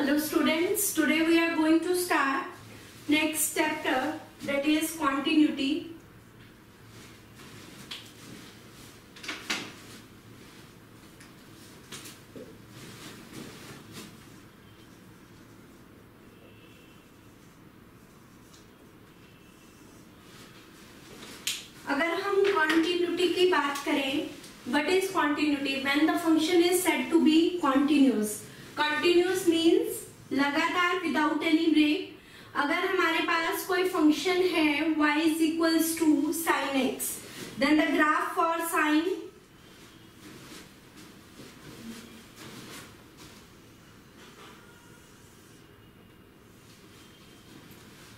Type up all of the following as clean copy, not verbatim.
Hello students, today we are going to start next chapter, that is continuity. अगर हम continuity की बात करें, what is continuity? When the function is said to be continuous. Continuous means लगातार without any break. अगर हमारे पास कोई function है y is equals to sin x, then the graph for sin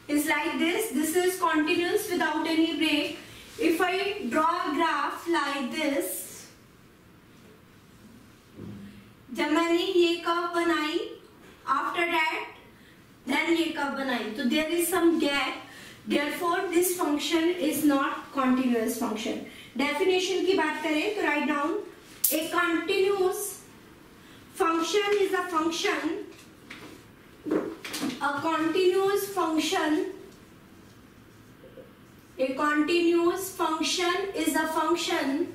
is like this. This is continuous without any break. If I draw a graph like this, जब मैंने ये curve बनाई, after that then ये curve बनाई, तो there is some gap, therefore this function is not continuous function. Definition की बात करें तो write down, a continuous function is a function, a continuous function is a function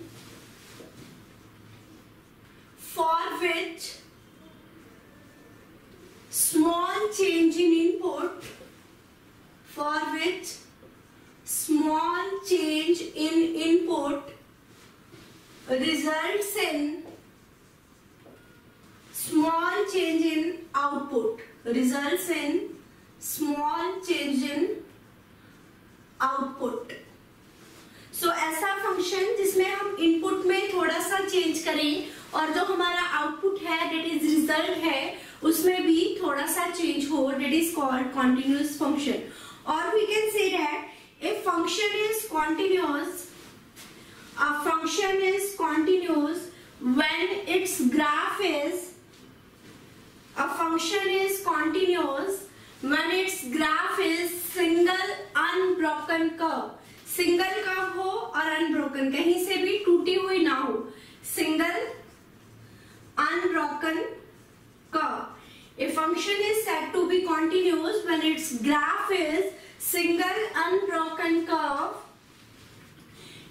for which small change in input results in small change in output. So ऐसा function जिसमें हम input में थोड़ा सा चेंज करें और जो हमारा आउटपुट है, that is रिजल्ट है, उसमें भी थोड़ा सा चेंज हो, that is called continuous function. Or we can say that a function is continuous when its graph is single unbroken curve. Single curve हो और अनब्रोकन, कहीं से भी टूटी हुई ना हो, single unbroken curve. A function is said to be continuous when its graph is single unbroken curve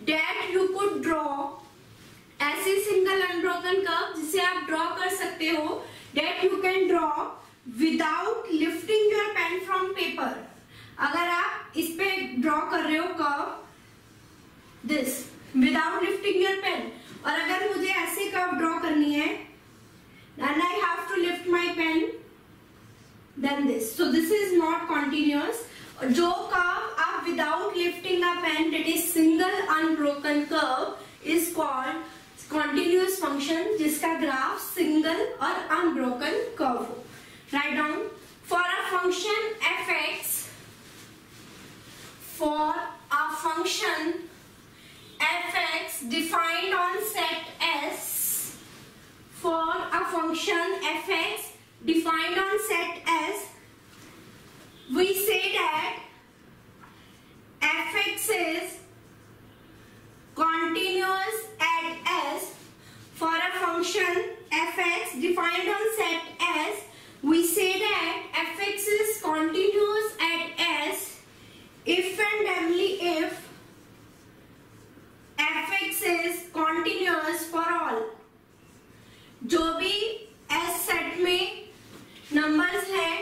that you could draw. ऐसी single unbroken curve जिसे आप draw कर सकते हो, that you can draw without lifting your pen from paper. अगर आप इस पे draw कर रहे हो curve, this without lifting your pen, और अगर मुझे ऐसे curve draw करनी है, then I have to lift my pen, then this. So this is not continuous. जो curve आप without lifting a pen, that is single unbroken curve, is called continuous function जिसका graph single और unbroken curve हो. Write down, for a function fx defined on set S, we say that fx is continuous at S. For a function fx defined on set S, we say that fx is continuous at S if and only if fx is continuous for all. जो भी S set में numbers हैं,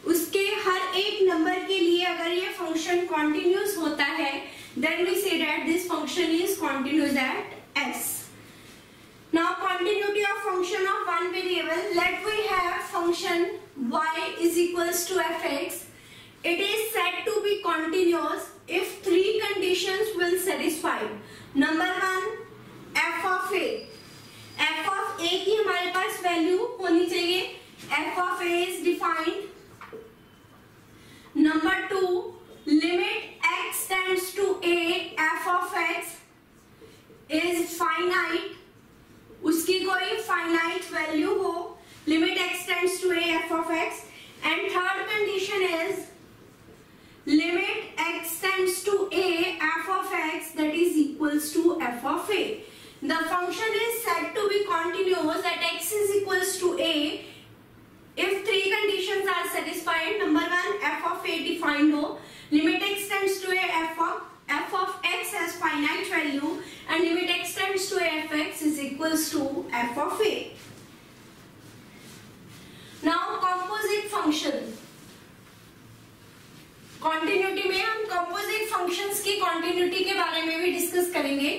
उसके हर एक number के लिए अगर ये फंक्शन कॉन्टिन्यूस होता है, then we say that this function is continuous at S. Now continuity of function of one variable. Let we have function y is equals to fx. It is said to be continuous if three conditions will satisfy. Number one, f of a. f of a की हमारे पास value होनी चाहिए. f of a is defined. Number two, limit x tends to a, f of x is finite. उसकी कोई finite value हो, limit x tends to a, f of x. And third condition is limit x tends to a, f of x, that is equals to f of a. The function is said to be continuous at x is equals to a if three conditions to f of a. Now composite function. Continuity में हम composite functions की continuity के बारे में भी discuss करेंगे.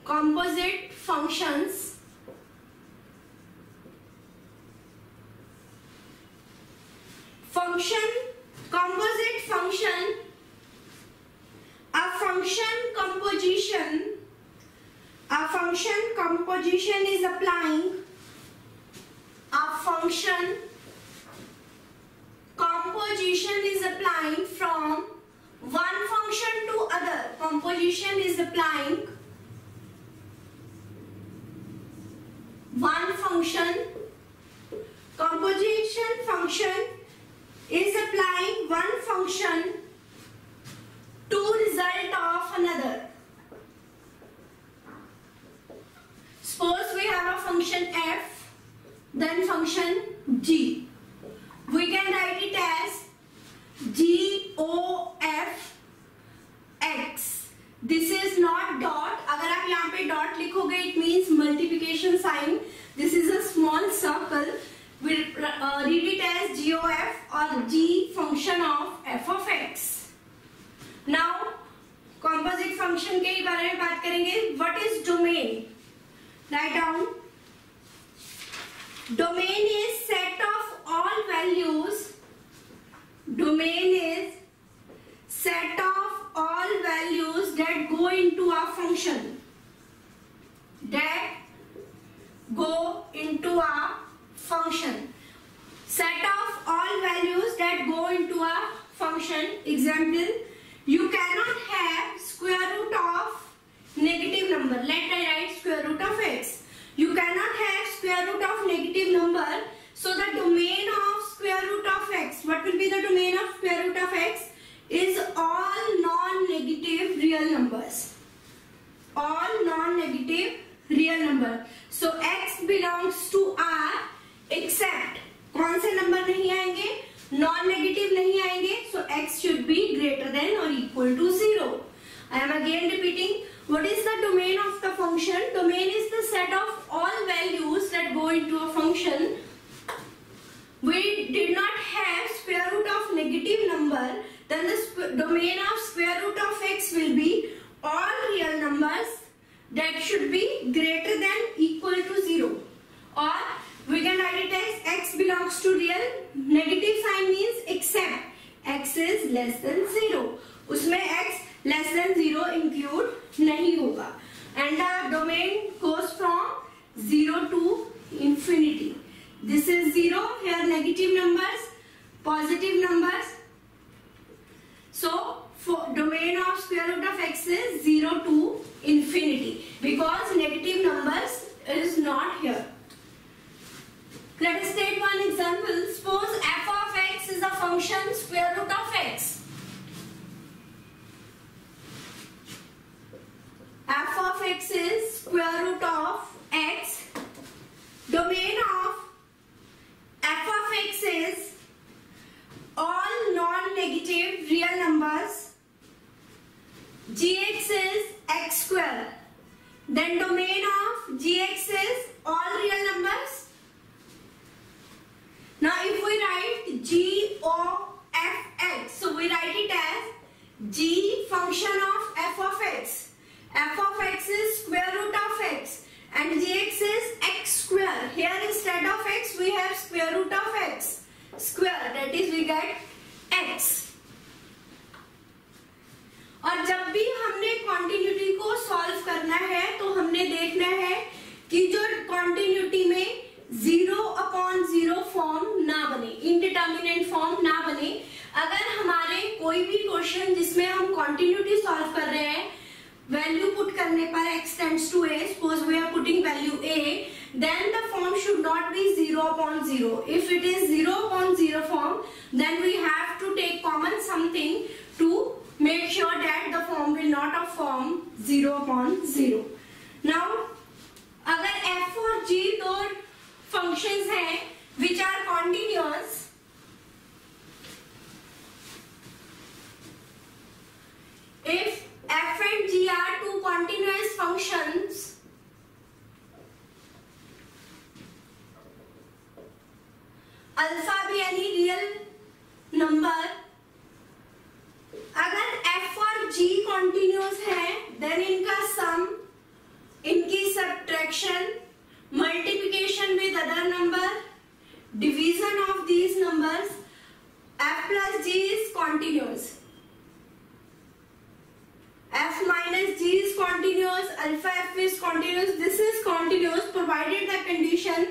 Composite functions composite function, a function composition is applying from one function to other. Composition is applying one function. Composition function is applying one function to result of another. Suppose we have a function f, then function g. We can write it as g o f x. This is not dot. अगर आप यहाँ पे dot लिखोगे, it means multiplication sign. This is a small circle. We'll read it as g o f or g function of f of x. Now composite function के बारे में बात करेंगे. What is domain? Write down. Domain is set of all values. Domain is set of all values that go into a function. That go into a function. Set of all values that go into a function. Example, you cannot have square root of negative number. Let I write square root of x. You cannot have square root of negative number. So the domain of square root of x, what will be the domain of square root of x? Is all non-negative real numbers. All non-negative real number. So x belongs to R except कौन से number नहीं आएंगे? Non-negative नहीं आएंगे. So x should be greater than or equal to 0. I am again repeating. What is the domain of the function? Domain is the set of all values that go into a function. We did not have square root of negative number. Then the domain of square root of x will be all real numbers that should be greater than equal to 0. Or we can write it as x belongs to real. Negative sign means except x is less than 0. उसमें x less than 0 include नहीं होगा. And the domain goes from 0 to infinity. This is 0. Here negative numbers, positive numbers. So for domain of square root of x is 0 to infinity because negative numbers is not here. Let us take one example. Suppose f of x is a function square root of x. F of x is square root of x. Domain of f of x is all non-negative real numbers. Gx is x square. Then domain of gx is all real numbers. Now if we write g o f x, so we write it as g function of f of x. F of x is square root of x and gx is x square. Here instead of x we have square root of x square, that is we get x. और जब भी हमने continuity को solve करना है तो हमने देखना है कि जो कॉन्टिन्यूटी में 0/0 फॉर्म ना बने, इनडिटर्मिनेट फॉर्म ना बने. अगर हमारे कोई भी क्वेश्चन जिसमें हम कॉन्टिन्यूटी सॉल्व कर रहे हैं, वैल्यू पुट करने पर x tends to a, suppose we are putting value a, then the form should not be 0/0. If it is 0/0 form, then we have to take common something to make sure that the form will not have form 0/0. Now, अगर f और g दो functions हैं which are continuous, if f and g are two continuous alpha भी यानी real number, अगर f और g continuous है then इनका सम, इनकी subtraction, multiplication with other number, division of these numbers, f plus g is continuous, f minus g is continuous, alpha f is continuous. This is continuous provided the condition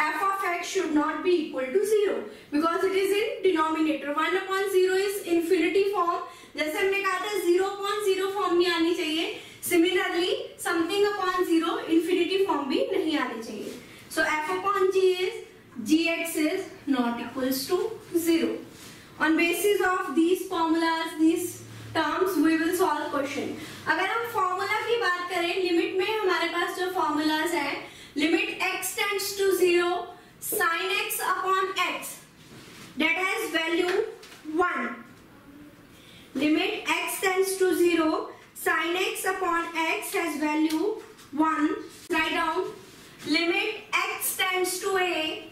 f of x should not be equal to 0 because it is in denominator. 1 upon 0 is infinity form. जैसे हमने कहा था 0 upon 0 form नहीं आनी चाहिए. Similarly, something upon 0 infinity form भी नहीं आनी चाहिए. So f upon g is gx is not equals to 0. On basis of these formulas, these terms, we will solve question. अगर हम फॉर्मूला की बात करें, लिमिट में हमारे पास जो फॉर्मूलाज है, limit x tends to 0, sin x upon x that has value 1. Limit x tends to 0, sin x upon x has value 1. Write down limit x tends to a,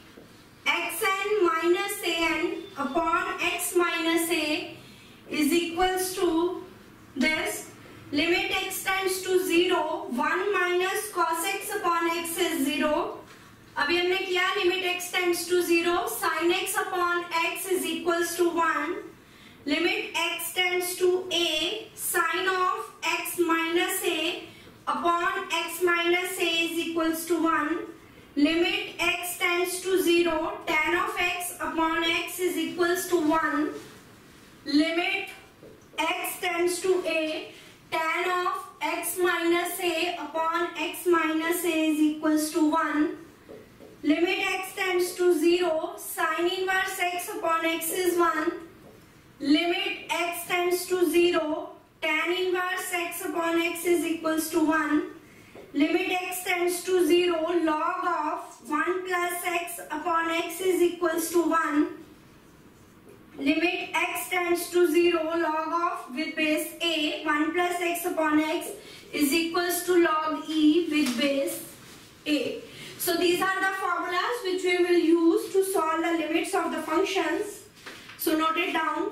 xn minus an upon x minus a is equals to this. Limit x tends to 0, 1 minus cos x upon x is 0. अभी हमने किया limit x tends to 0, sin x upon x is equals to 1. Limit x tends to a, sin of x minus a upon x minus a is equals to 1. Limit x tends to 0, tan of x upon x is equals to 1. Limit x tends to a, tan of x minus a upon x minus a is equals to 1. Limit x tends to 0, sin inverse x upon x is 1. Limit x tends to 0, tan inverse x upon x is equals to 1. Limit x tends to 0, log of 1 plus x upon x is equals to 1. Limit x tends to 0, log of with base a, 1 plus x upon x is equals to log e with base a. So these are the formulas which we will use to solve the limits of the functions. So note it down.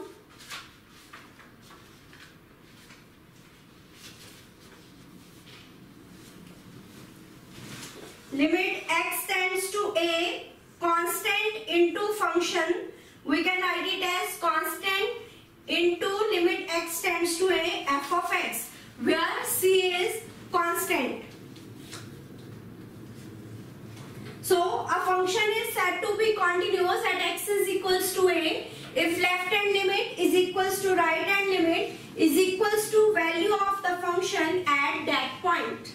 Limit x tends to a, constant into function. We can write it as constant into limit x tends to a, f of x, where c is constant. So a function is said to be continuous at x is equals to a if left hand limit is equals to right hand limit is equals to value of the function at that point.